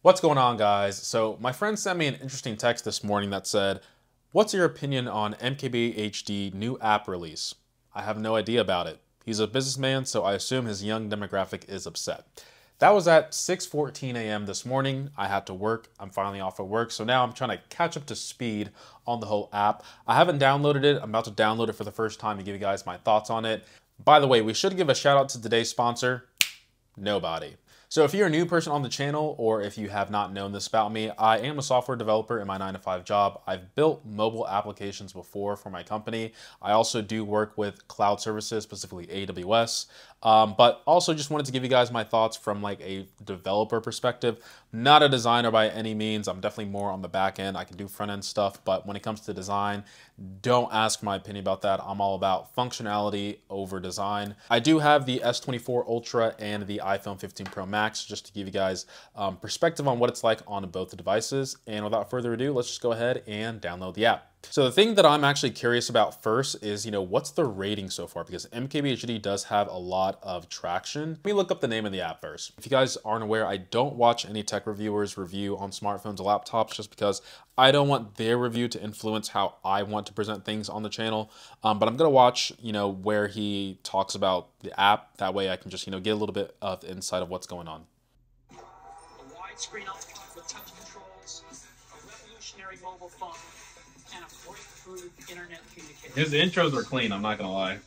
What's going on, guys? So my friend sent me an interesting text this morning that said, "What's your opinion on MKBHD new app release?" I have no idea about it. He's a businessman, so I assume his young demographic is upset. That was at 6:14 a.m. this morning. I had to work. I'm finally off of work, so now I'm trying to catch up to speed on the whole app. I haven't downloaded it. I'm about to download it for the first time to give you guys my thoughts on it. By the way, we should give a shout out to today's sponsor, nobody. So if you're a new person on the channel, or if you have not known this about me, I am a software developer in my 9-to-5 job. I've built mobile applications before for my company. I also do work with cloud services, specifically AWS, but also just wanted to give you guys my thoughts from like a developer perspective. Not a designer by any means. I'm definitely more on the back end. I can do front end stuff, but when it comes to design, don't ask my opinion about that. I'm all about functionality over design. I do have the S24 Ultra and the iPhone 15 Pro Max, just to give you guys perspective on what it's like on both the devices. And without further ado, let's just go ahead and download the app. So the thing that I'm actually curious about first is, what's the rating so far? Because MKBHD does have a lot of traction. Let me look up the name of the app first. If you guys aren't aware, I don't watch any tech reviewers review on smartphones or laptops just because I don't want their review to influence how I want to present things on the channel. But I'm gonna watch, where he talks about the app. That way I can just, get a little bit of insight of what's going on. A widescreen icon with touch controls, a revolutionary mobile phone, and a breakthrough internet communication. His intros are clean, I'm not gonna lie.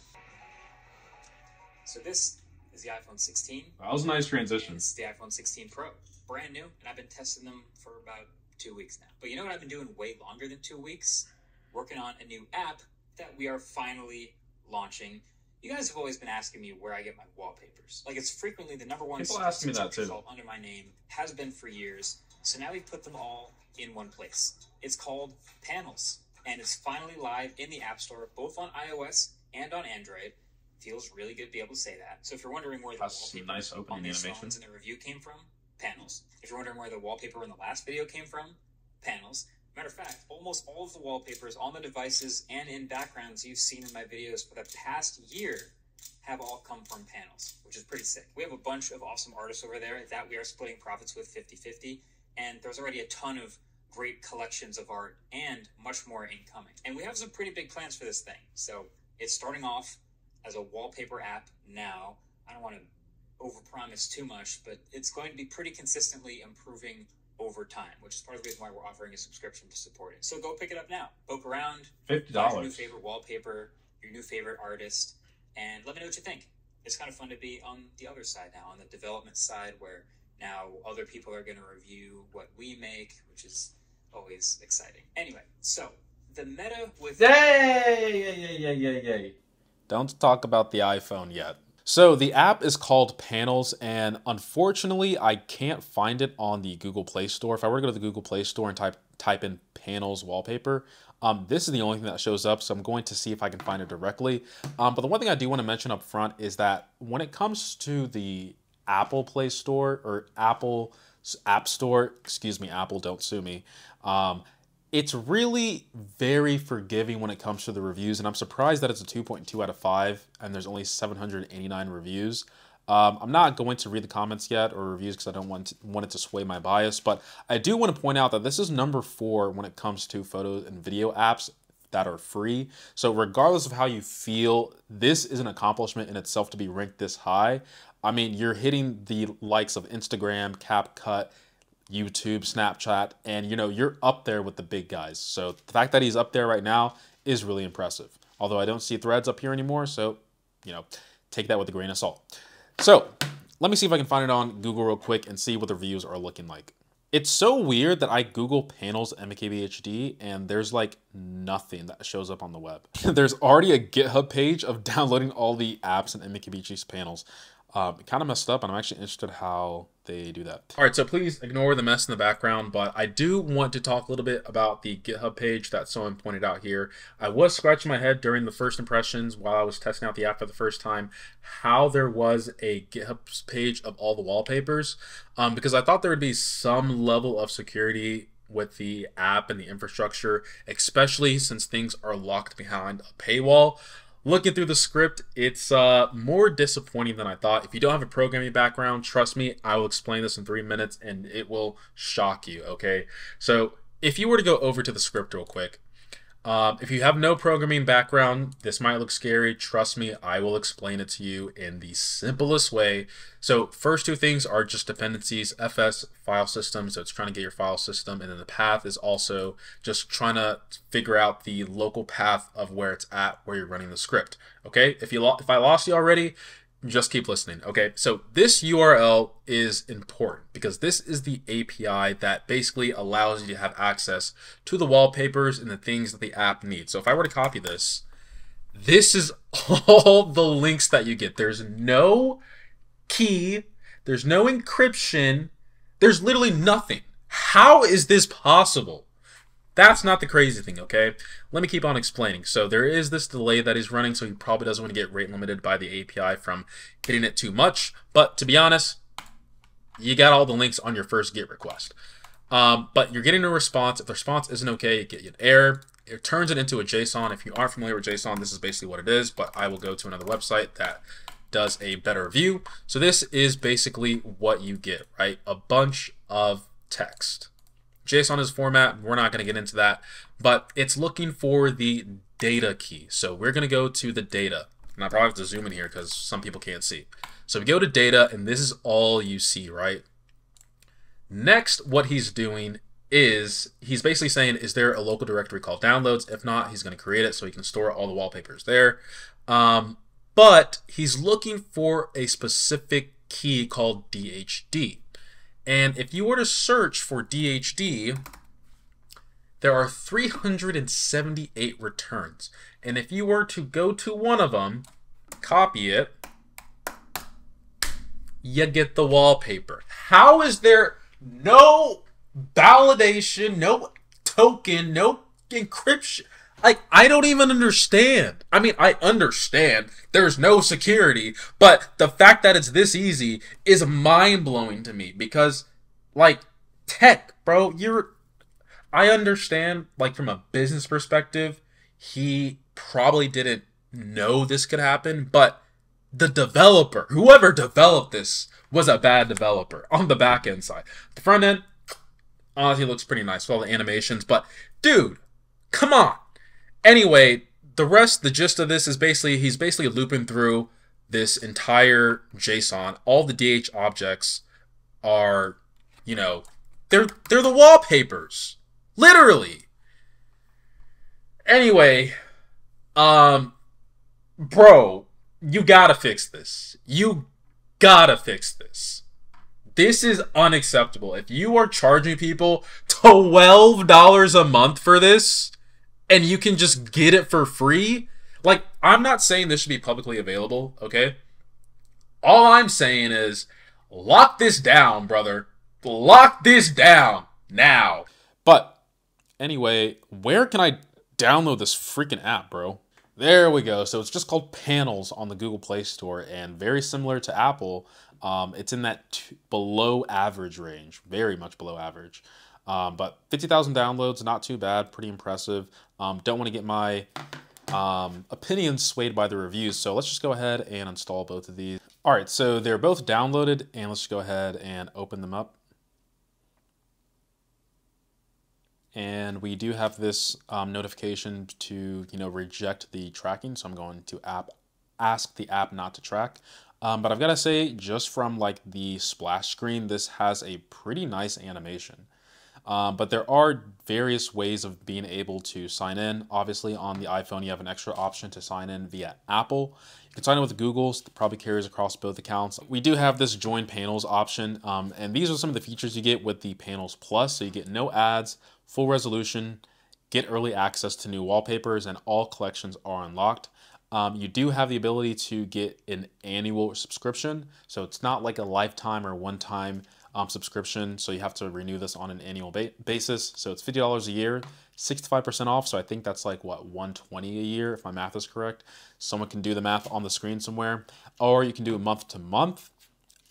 So this is the iPhone 16. That was a nice transition. It's the iPhone 16 Pro. Brand new, and I've been testing them for about 2 weeks now. But you know what I've been doing way longer than 2 weeks? Working on a new app that we are finally launching. You guys have always been asking me where I get my wallpapers. Like, it's frequently the number one People ask me that too. result under my name, has been for years. So now we put them all in one place. It's called Panels, and it's finally live in the App Store, both on iOS and on Android. Feels really good to be able to say that. So if you're wondering where the wallpaper nice opening on these animation phones in the review came from, Panels. If you're wondering where the wallpaper in the last video came from, Panels. Matter of fact, almost all of the wallpapers on the devices and in backgrounds you've seen in my videos for the past year have all come from Panels, which is pretty sick. We have a bunch of awesome artists over there that we are splitting profits with 50-50, and there's already a ton of great collections of art and much more incoming. And we have some pretty big plans for this thing. So it's starting off as a wallpaper app now. I don't want to overpromise too much, but it's going to be pretty consistently improving over time, which is part of the reason why we're offering a subscription to support it. So go pick it up now. Poke around, $50. find your new favorite wallpaper, your new favorite artist, and let me know what you think. It's kind of fun to be on the other side now, on the development side, where now other people are going to review what we make, which is always exciting. Anyway, so the meta with... Yay! Don't talk about the iPhone yet. So the app is called Panels, and unfortunately I can't find it on the Google Play Store. If I were to go to the Google Play Store and type in Panels wallpaper, this is the only thing that shows up, so I'm going to see if I can find it directly. But the one thing I do want to mention up front is that when it comes to the Apple Play Store or Apple App Store, excuse me, Apple, don't sue me, it's really very forgiving when it comes to the reviews, and I'm surprised that it's a 2.2 out of 5 and there's only 789 reviews. I'm not going to read the comments yet or reviews because I don't want it to sway my bias, but I do want to point out that this is number 4 when it comes to photos and video apps that are free. So regardless of how you feel, this is an accomplishment in itself to be ranked this high. I mean, you're hitting the likes of Instagram, CapCut, YouTube, Snapchat, and you're up there with the big guys. So the fact that he's up there right now is really impressive. Although I don't see Threads up here anymore, so take that with a grain of salt. So let me see if I can find it on Google real quick and see what the reviews are looking like. It's so weird that I Google Panels MKBHD and there's like nothing that shows up on the web. There's already a GitHub page of downloading all the apps and MKBHD's panels. Kind of messed up, and I'm actually interested how they do that. All right, so please ignore the mess in the background, but I do want to talk a little bit about the GitHub page that someone pointed out here. I was scratching my head during the first impressions while I was testing out the app for the first time, how there was a GitHub page of all the wallpapers, because I thought there would be some level of security with the app and the infrastructure, especially since things are locked behind a paywall. looking through the script, it's more disappointing than I thought. If you don't have a programming background, trust me, I will explain this in 3 minutes and it will shock you, okay? So if you were to go over to the script real quick, if you have no programming background, this might look scary. Trust me, I will explain it to you in the simplest way. So first two things are just dependencies, FS, file system, so it's trying to get your file system, and then the path is also just trying to figure out the local path of where it's at, where you're running the script. Okay, if I lost you already, just keep listening. Okay, so this URL is important because this is the API that basically allows you to have access to the wallpapers and the things that the app needs. So if I were to copy this, this is all the links that you get. There's no key, there's no encryption, there's literally nothing. How is this possible? That's not the crazy thing, okay? Let me keep on explaining. So there is this delay that he's running, so he probably doesn't want to get rate limited by the API from hitting it too much. But to be honest, you got all the links on your first GET request. But you're getting a response. If the response isn't okay, you get an error. It turns it into a JSON. If you aren't familiar with JSON, this is basically what it is, but I will go to another website that does a better view. So this is basically what you get, right? A bunch of text. JSON is format, we're not going to get into that, but it's looking for the data key. So we're going to go to the data, and I probably have to zoom in here because some people can't see. So we go to data, and this is all you see, right? Next, what he's doing is he's basically saying, is there a local directory called downloads? If not, he's going to create it so he can store all the wallpapers there. But he's looking for a specific key called DHD. And if you were to search for DHD, there are 378 returns. And if you were to go to one of them, copy it, you get the wallpaper. How is there no validation, no token, no encryption? Like, I don't even understand. I mean, I understand there's no security, but the fact that it's this easy is mind-blowing to me because, like, tech, bro, I understand, like, from a business perspective, he probably didn't know this could happen, but the developer, whoever developed this, was a bad developer on the back end side. The front end, honestly, looks pretty nice with all the animations, but, dude, come on. Anyway, the gist of this is he's basically looping through this entire JSON. All the DH objects are, you know, they're the wallpapers. Literally. Anyway, bro, you gotta fix this. You gotta fix this. This is unacceptable. If you are charging people $12 a month for this, and you can just get it for free. Like, I'm not saying this should be publicly available, okay? All I'm saying is, lock this down, brother. Lock this down now. But anyway, where can I download this freaking app, bro? There we go. So it's just called Panels on the Google Play Store, and very similar to Apple, it's in that below average range, very much below average. But 50,000 downloads, not too bad, pretty impressive. Don't want to get my opinions swayed by the reviews, so let's just go ahead and install both of these. All right, so they're both downloaded, and let's just go ahead and open them up. And we do have this notification to, reject the tracking, so I'm going to ask the app not to track. But I've got to say, just from like the splash screen, this has a pretty nice animation. But there are various ways of being able to sign in. Obviously, on the iPhone, you have an extra option to sign in via Apple. You can sign in with Google, so it probably carries across both accounts. We do have this Join Panels option, and these are some of the features you get with the Panels Plus. So you get no ads, full resolution, get early access to new wallpapers, and all collections are unlocked. You do have the ability to get an annual subscription, so it's not like a lifetime or one-time subscription, so you have to renew this on an annual basis. So it's $50 a year, 65% off, so I think that's like, what, $120 a year, if my math is correct. Someone can do the math on the screen somewhere. Or you can do it month to month,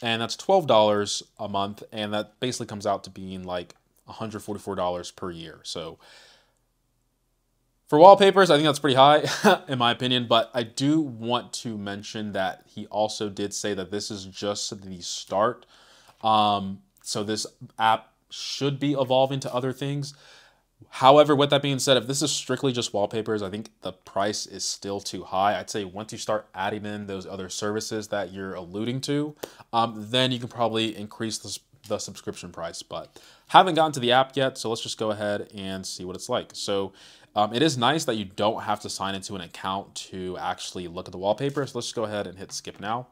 and that's $12 a month, and that basically comes out to being like $144 per year. So For wallpapers, I think that's pretty high, in my opinion, but I do want to mention that he also did say that this is just the start. So this app should be evolving to other things. However, with that being said, if this is strictly just wallpapers, I think the price is still too high. I'd say once you start adding in those other services that you're alluding to, then you can probably increase the subscription price. But haven't gotten to the app yet, so let's just go ahead and see what it's like. So it is nice that you don't have to sign into an account to actually look at the wallpaper. So let's just go ahead and hit skip now.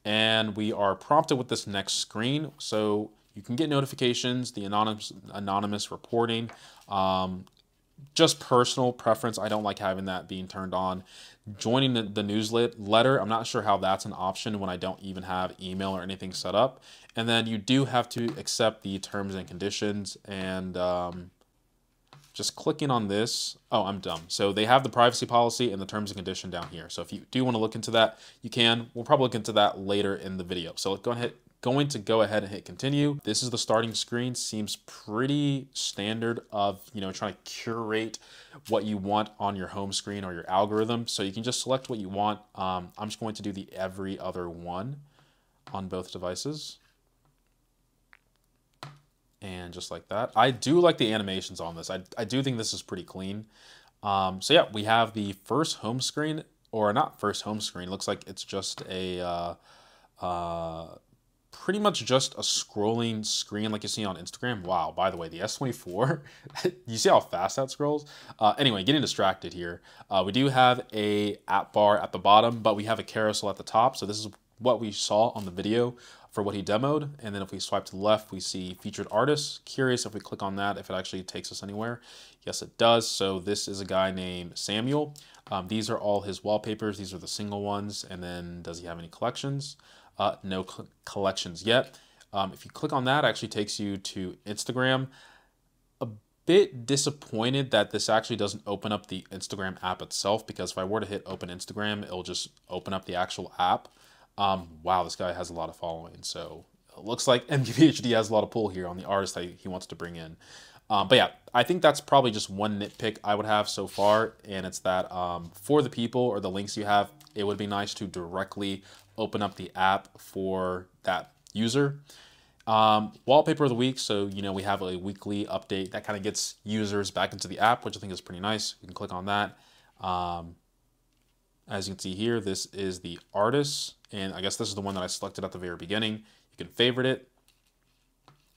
And we are prompted with this next screen. So you can get notifications, the anonymous reporting, just personal preference. I don't like having that being turned on. Joining the newsletter, I'm not sure how that's an option when I don't even have email or anything set up. And then you do have to accept the terms and conditions, and just clicking on this. Oh, I'm dumb. So they have the privacy policy and the terms and condition down here. So if you do want to look into that, you can. We'll probably look into that later in the video. So let's go ahead and hit continue. This is the starting screen. Seems pretty standard of, trying to curate what you want on your home screen or your algorithm. So you can just select what you want. I'm just going to do the every other one on both devices. And just like that. I do like the animations on this. I do think this is pretty clean. So yeah, we have the first home screen, or not first home screen. Looks like it's just a pretty much just a scrolling screen like you see on Instagram. Wow, by the way, the S24, you see how fast that scrolls? Anyway, getting distracted here. We do have a app bar at the bottom, but we have a carousel at the top. So this is what we saw on the video for what he demoed. And then if we swipe to the left, we see featured artists. Curious if we click on that, if it actually takes us anywhere. Yes, it does. So this is a guy named Samuel. These are all his wallpapers. These are the single ones. And then does he have any collections? No collections yet. If you click on that, it actually takes you to Instagram. A bit disappointed that this actually doesn't open up the Instagram app itself, because if I were to hit open Instagram, it'll just open up the actual app. Wow, this guy has a lot of following. So it looks like MKBHD has a lot of pull here on the artist that he wants to bring in. But yeah, I think that's probably just one nitpick I would have so far. And it's that for the people or the links you have, it would be nice to directly open up the app for that user. Wallpaper of the week. So, we have a weekly update that kind of gets users back into the app, which I think is pretty nice. You can click on that. As you can see here, this is the artist, and I guess this is the one that I selected at the very beginning. You can favorite it,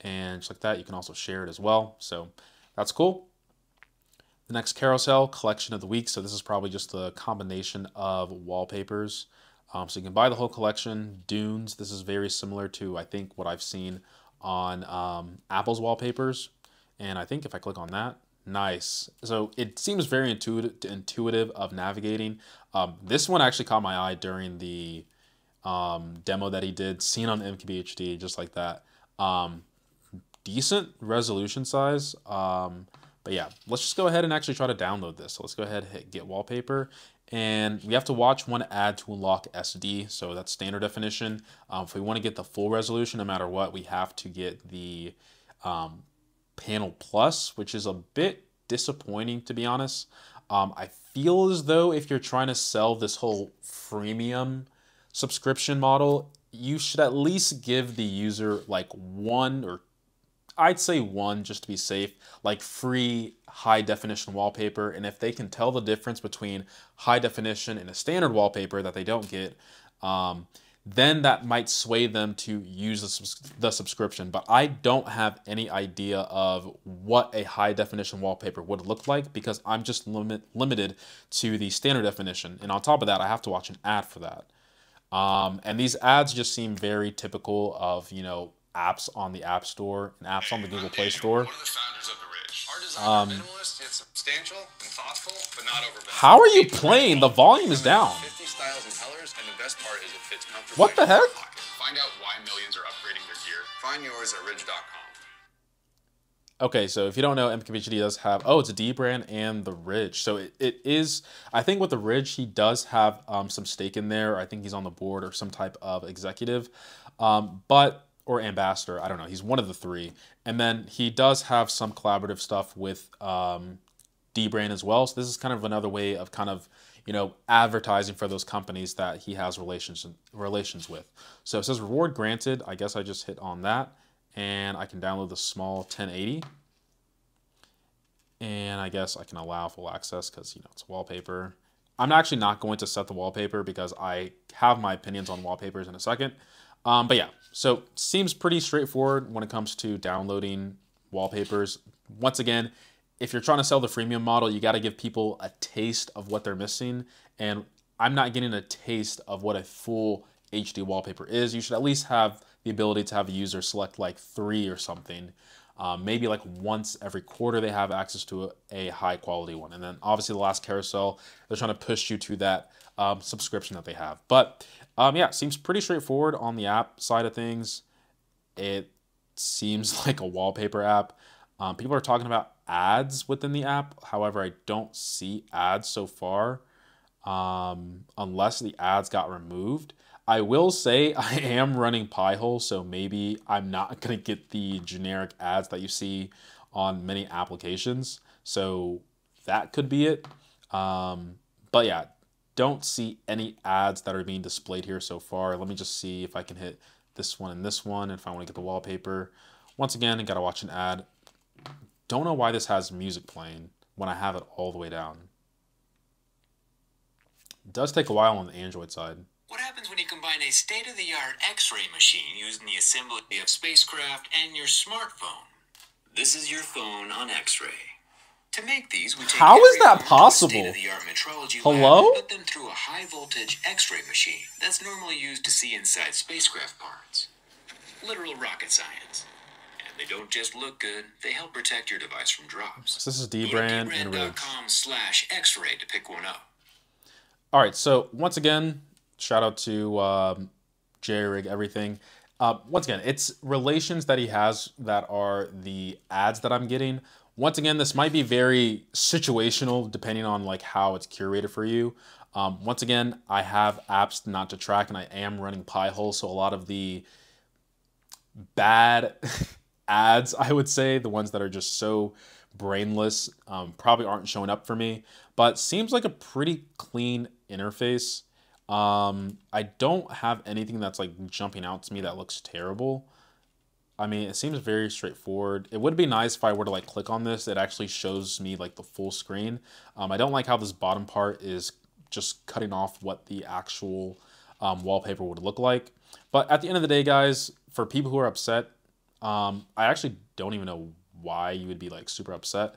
and just like that, you can also share it as well. So that's cool. The next carousel, collection of the week. So this is probably just the combination of wallpapers. So you can buy the whole collection. Dunes, this is very similar to, I think, what I've seen on Apple's wallpapers. And I think if I click on that, nice. So it seems very intuitive of navigating. This one actually caught my eye during the demo that he did, seen on MKBHD, just like that. Decent resolution size. But yeah, let's just go ahead and actually try to download this. So let's go ahead and hit get wallpaper. And we have to watch one ad to unlock SD. So that's standard definition. If we want to get the full resolution, no matter what, we have to get the Panel Plus, which is a bit disappointing, to be honest. I feel as though if you're trying to sell this whole freemium subscription model, you should at least give the user like one, or I'd say one just to be safe, like free high definition wallpaper. And if they can tell the difference between high definition and a standard wallpaper that they don't get, then that might sway them to use the subscription. But I don't have any idea of what a high definition wallpaper would look like, because I'm just limited to the standard definition. And on top of that, I have to watch an ad for that. And these ads just seem very typical of, apps on the App Store and apps on the Google Play Store. One of the founders of The Ridge. Our designs are minimalist, yet substantial and thoughtful, but not overbearing. How are you playing? The volume is down. 50 styles and colors, and the best part is it fits comfortably. What the heck? Find out why millions are upgrading their gear. Find yours at ridge.com. Okay, so if you don't know, MKBHD does have, it's a D brand and the Ridge. So it is, I think with the Ridge, he does have some stake in there. I think he's on the board or some type of executive, or ambassador. I don't know. He's one of the three. And then he does have some collaborative stuff with D brand as well. So this is kind of another way of kind of, you know, advertising for those companies that he has relations with. So it says reward granted. I guess I just hit on that, and I can download the small 1080. And I guess I can allow full access because, you know, it's wallpaper. I'm actually not going to set the wallpaper because I have my opinions on wallpapers in a second. But yeah, so seems pretty straightforward when it comes to downloading wallpapers. Once again, if you're trying to sell the freemium model, you got to give people a taste of what they're missing. And I'm not getting a taste of what a full HD wallpaper is. You should at least have the ability to have a user select like 3 or something. Maybe like once every quarter they have access to a high quality one. And then obviously the last carousel, they're trying to push you to that subscription that they have. But yeah, seems pretty straightforward on the app side of things. It seems like a wallpaper app. People are talking about ads within the app. However, I don't see ads so far unless the ads got removed. I will say I am running Pi-hole, so maybe I'm not going to get the generic ads that you see on many applications. So that could be it. But yeah, don't see any ads that are being displayed here so far. Let me just see if I can hit this one and this one, and if I want to get the wallpaper. Once again, I got to watch an ad. Don't know why this has music playing when I have it all the way down. It does take a while on the Android side. What happens when you combine a state-of-the-art X-ray machine used in the assembly of spacecraft and your smartphone? This is your phone on X-ray. To make these, we take How is that possible? State-of-the-art metrology Hello? lab and put them through a high-voltage X-ray machine that's normally used to see inside spacecraft parts. Literal rocket science. And they don't just look good; they help protect your device from drops. So this is dbrand and Ridge. dbrand.com/X-ray to pick one up. All right, so once again, shout out to J-Rig Everything. Once again, it's relations that he has that are the ads that I'm getting. Once again, this might be very situational depending on like how it's curated for you. Once again, I have apps not to track, and I am running Pi-hole, so a lot of the bad ads, I would say, the ones that are just so brainless, probably aren't showing up for me. But seems like a pretty clean interface. I don't have anything that's like jumping out to me that looks terrible. I mean, it seems very straightforward. It would be nice if I were to like click on this, it actually shows me like the full screen. I don't like how this bottom part is just cutting off what the actual wallpaper would look like. But at the end of the day, guys, for people who are upset, I actually don't even know why you would be like super upset.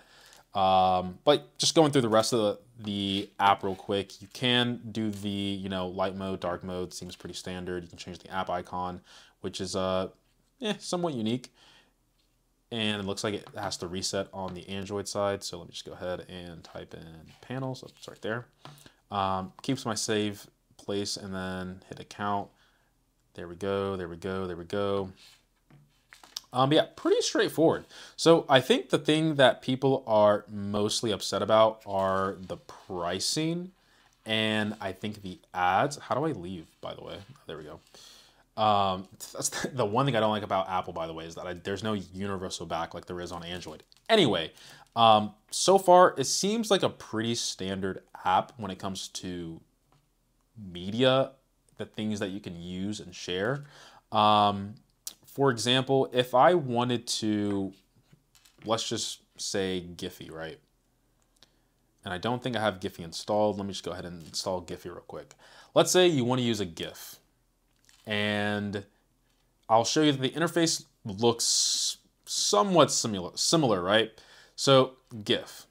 But just going through the rest of the app real quick, you can do the, you know, light mode, dark mode, seems pretty standard. You can change the app icon, which is somewhat unique. And it looks like it has to reset on the Android side. So let me just go ahead and type in panels. Oh, it's right there. Keeps my save place and then hit account. There we go, there we go, there we go. Yeah, pretty straightforward. So I think the thing that people are mostly upset about are the pricing, and I think the ads. How do I leave, by the way? There we go. That's the one thing I don't like about Apple, by the way, is that there's no universal back like there is on Android. Anyway, so far it seems like a pretty standard app when it comes to media, the things that you can use and share. For example, if I wanted to, let's just say Giphy, right? And I don't think I have Giphy installed. Let me just go ahead and install Giphy real quick. Let's say you want to use a GIF. And I'll show you that the interface looks somewhat similar, right? So GIF,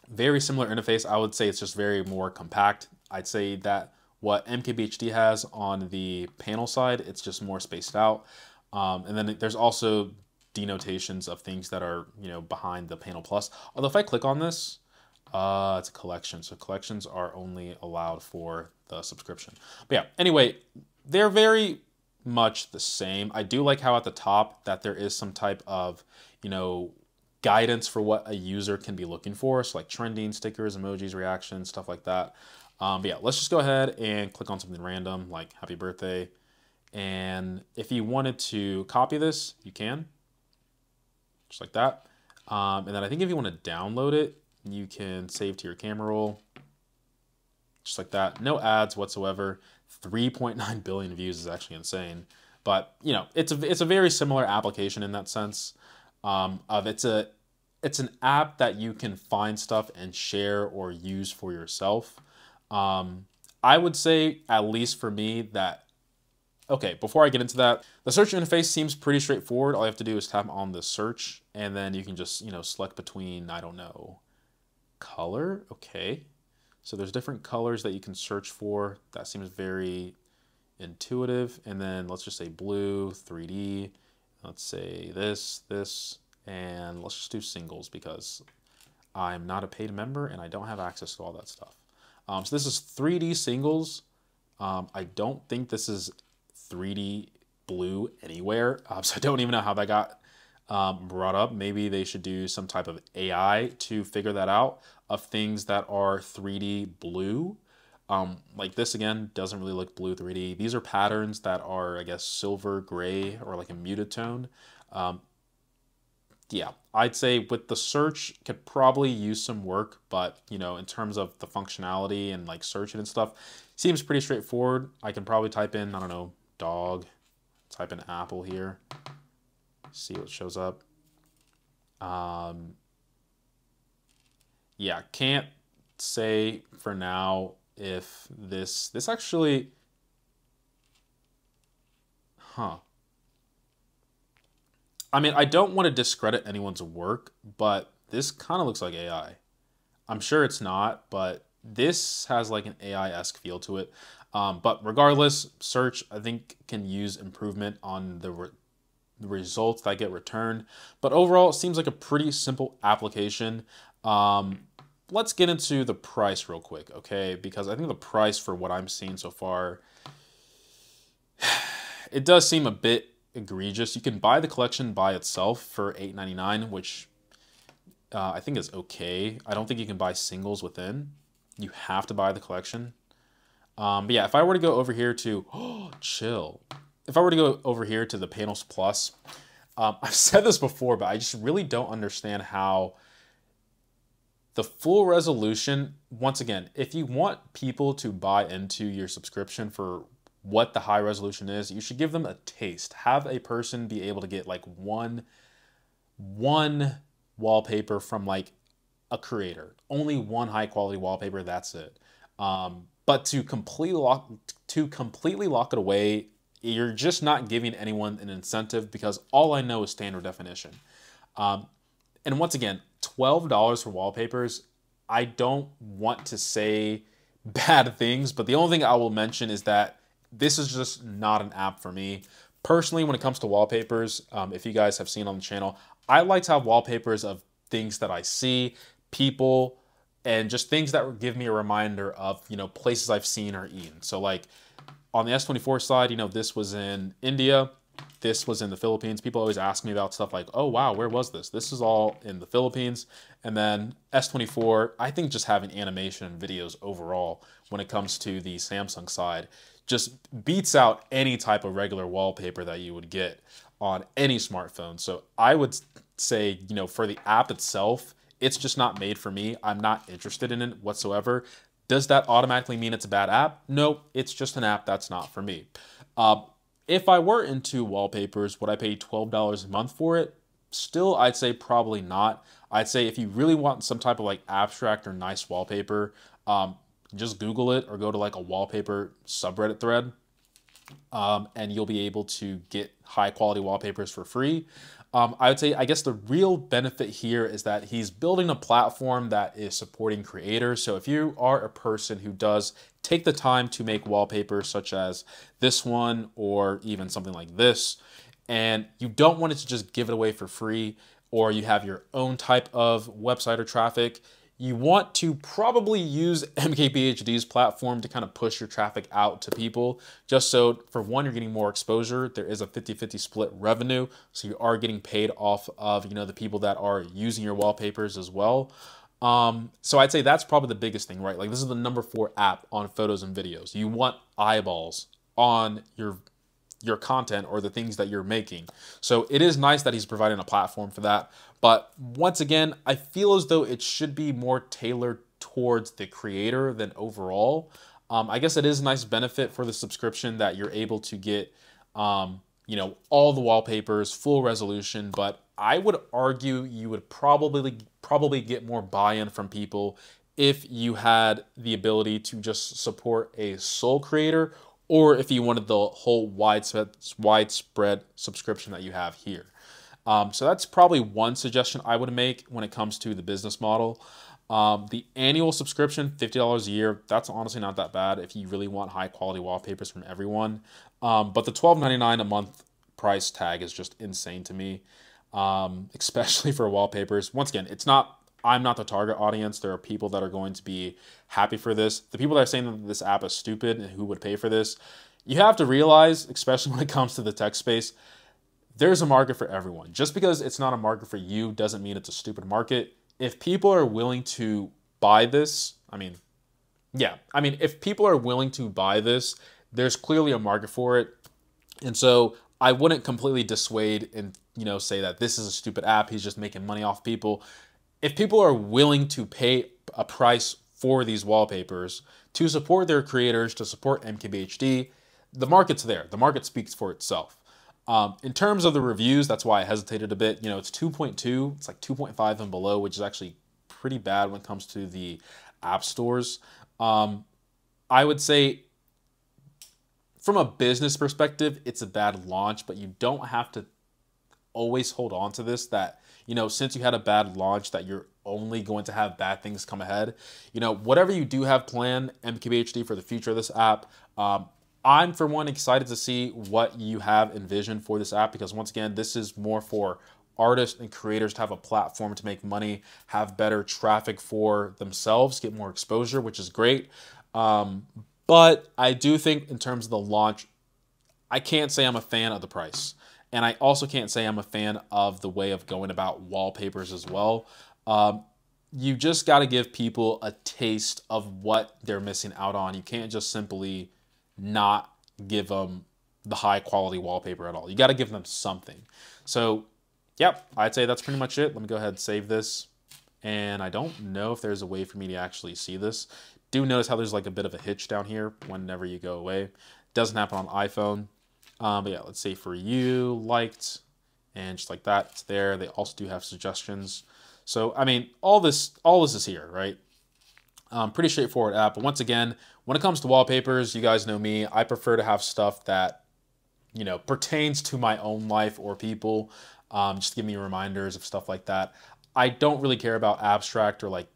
very similar interface. I would say it's just very more compact. I'd say that what MKBHD has on the panel side, it's just more spaced out. And then there's also denotations of things that are, you know, behind the panel plus. Although if I click on this, it's a collection. So collections are only allowed for the subscription. But yeah, anyway, they're very much the same. I do like how at the top that there is some type of, you know, guidance for what a user can be looking for. So like trending, stickers, emojis, reactions, stuff like that. But yeah, let's just go ahead and click on something random like happy birthday. And if you wanted to copy this, you can, just like that. And then I think if you want to download it, You can save to your camera roll, just like that. No ads whatsoever. 3.9 billion views is actually insane. But, you know, it's a very similar application in that sense. It's an app that you can find stuff and share or use for yourself. I would say, at least for me, that, okay, before I get into that, the search interface seems pretty straightforward. All you have to do is tap on the search, and then you can just, you know, select between, I don't know, color. Okay. So there's different colors that you can search for. That seems very intuitive. And then let's just say blue, 3D. Let's say this, and let's just do singles because I'm not a paid member and I don't have access to all that stuff. So this is 3D singles. I don't think this is 3D blue anywhere. So I don't even know how that got brought up. Maybe they should do some type of AI to figure that out of things that are 3D blue. Like this again doesn't really look blue 3D. These are patterns that are, I guess, silver, gray, or like a muted tone. Yeah, I'd say with the search could probably use some work, but you know, in terms of the functionality and like searching and stuff, seems pretty straightforward. I can probably type in, I don't know, dog, type in apple here, see what shows up. Yeah, can't say for now if this actually, I mean, I don't want to discredit anyone's work, but this kind of looks like AI. I'm sure it's not, but this has like an AI-esque feel to it. But regardless, search, I think, can use improvement on the results that get returned. But overall, it seems like a pretty simple application. Let's get into the price real quick, okay? Because I think the price for what I'm seeing so far, it does seem a bit egregious. You can buy the collection by itself for $8.99, which I think is okay. I don't think you can buy singles within. You have to buy the collection. But yeah, if I were to go over here to chill. If I were to go over here to the Panels Plus, I've said this before, but I just really don't understand how the full resolution. Once again, if you want people to buy into your subscription for what the high resolution is, you should give them a taste. Have a person be able to get like one wallpaper from like a creator. Only one high quality wallpaper, that's it. But to completely lock it away, you're just not giving anyone an incentive because all I know is standard definition. And once again, $12 for wallpapers. I don't want to say bad things, but the only thing I will mention is that this is just not an app for me. Personally, when it comes to wallpapers, if you guys have seen on the channel, I like to have wallpapers of things that I see, people, and just things that give me a reminder of, you know, places I've seen or eaten. So like on the S24 side, you know, this was in India, this was in the Philippines. People always ask me about stuff like, oh wow, where was this? This is all in the Philippines. And then S24, I think just having animation and videos overall when it comes to the Samsung side just beats out any type of regular wallpaper that you would get on any smartphone. So I would say, you know, for the app itself, it's just not made for me. I'm not interested in it whatsoever. Does that automatically mean it's a bad app? No, it's just an app that's not for me. If I were into wallpapers, would I pay $12 a month for it? Still, I'd say probably not. I'd say if you really want some type of like abstract or nice wallpaper, just Google it or go to like a wallpaper subreddit thread, and you'll be able to get high quality wallpapers for free. I would say, I guess the real benefit here is that he's building a platform that is supporting creators. So if you are a person who does take the time to make wallpapers such as this one or even something like this, and you don't want it to just give it away for free, or you have your own type of website or traffic, you want to probably use MKBHD's platform to kind of push your traffic out to people, just so for one, you're getting more exposure. There is a 50-50 split revenue, so you are getting paid off of, you know, the people that are using your wallpapers as well. So I'd say that's probably the biggest thing, right? Like this is the #4 app on photos and videos. You want eyeballs on your your content or the things that you're making. So it is nice that he's providing a platform for that. But once again, I feel as though it should be more tailored towards the creator than overall. I guess it is a nice benefit for the subscription that you're able to get, you know, all the wallpapers, full resolution. But I would argue you would probably get more buy-in from people if you had the ability to just support a sole creator, or if you wanted the whole widespread subscription that you have here. So that's probably one suggestion I would make when it comes to the business model. The annual subscription, $50 a year, that's honestly not that bad if you really want high quality wallpapers from everyone. But the $12.99 a month price tag is just insane to me, especially for wallpapers. Once again, I'm not the target audience. There are people that are going to be happy for this. The people that are saying that this app is stupid and who would pay for this, you have to realize, especially when it comes to the tech space, there's a market for everyone. Just because it's not a market for you doesn't mean it's a stupid market. If people are willing to buy this, if people are willing to buy this, there's clearly a market for it. And so I wouldn't completely dissuade and, you know, say that this is a stupid app, he's just making money off people. If people are willing to pay a price for these wallpapers to support their creators, to support MKBHD, the market's there. The market speaks for itself. In terms of the reviews, that's why I hesitated a bit. You know, it's 2.2, it's like 2.5 and below, which is actually pretty bad when it comes to the app stores. I would say from a business perspective, it's a bad launch, but you don't have to always hold on to this, that, you know, since you had a bad launch, that you're only going to have bad things come ahead. You know, whatever you do have planned, MKBHD, for the future of this app, I'm, for one, excited to see what you have envisioned for this app, because once again, this is more for artists and creators to have a platform to make money, have better traffic for themselves, get more exposure, which is great. But I do think in terms of the launch, I can't say I'm a fan of the price. And I also can't say I'm a fan of the way of going about wallpapers as well. You just got to give people a taste of what they're missing out on. You can't just simply not give them the high quality wallpaper at all. You got to give them something. So, yep, I'd say that's pretty much it. Let me go ahead and save this. And I don't know if there's a way for me to actually see this. Do notice how there's like a bit of a hitch down here whenever you go away. Doesn't happen on iPhone. But yeah, let's say for you, liked, and just like that, it's there. They also do have suggestions. So, I mean, all this is here, right? Pretty straightforward app. But once again, when it comes to wallpapers, you guys know me. I prefer to have stuff that, you know, pertains to my own life or people. Just give me reminders of stuff like that. I don't really care about abstract or like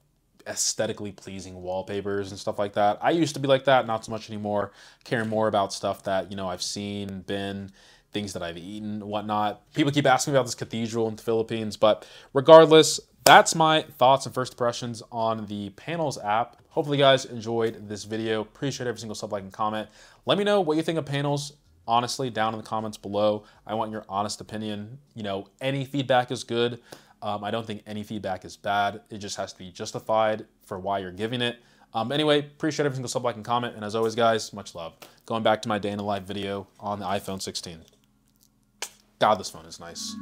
aesthetically pleasing wallpapers and stuff like that. I used to be like that, not so much anymore. Care more about stuff that, you know, I've seen, been, things that I've eaten, whatnot. People keep asking me about this cathedral in the Philippines, but regardless, that's my thoughts and first impressions on the Panels app. Hopefully you guys enjoyed this video. Appreciate every single sub, like, and comment. Let me know what you think of Panels, honestly, down in the comments below. I want your honest opinion. You know, any feedback is good. I don't think any feedback is bad. It just has to be justified for why you're giving it. Anyway, appreciate every single sub, like, and comment. And as always, guys, much love. Going back to my day in the life video on the iPhone 16. God, this phone is nice.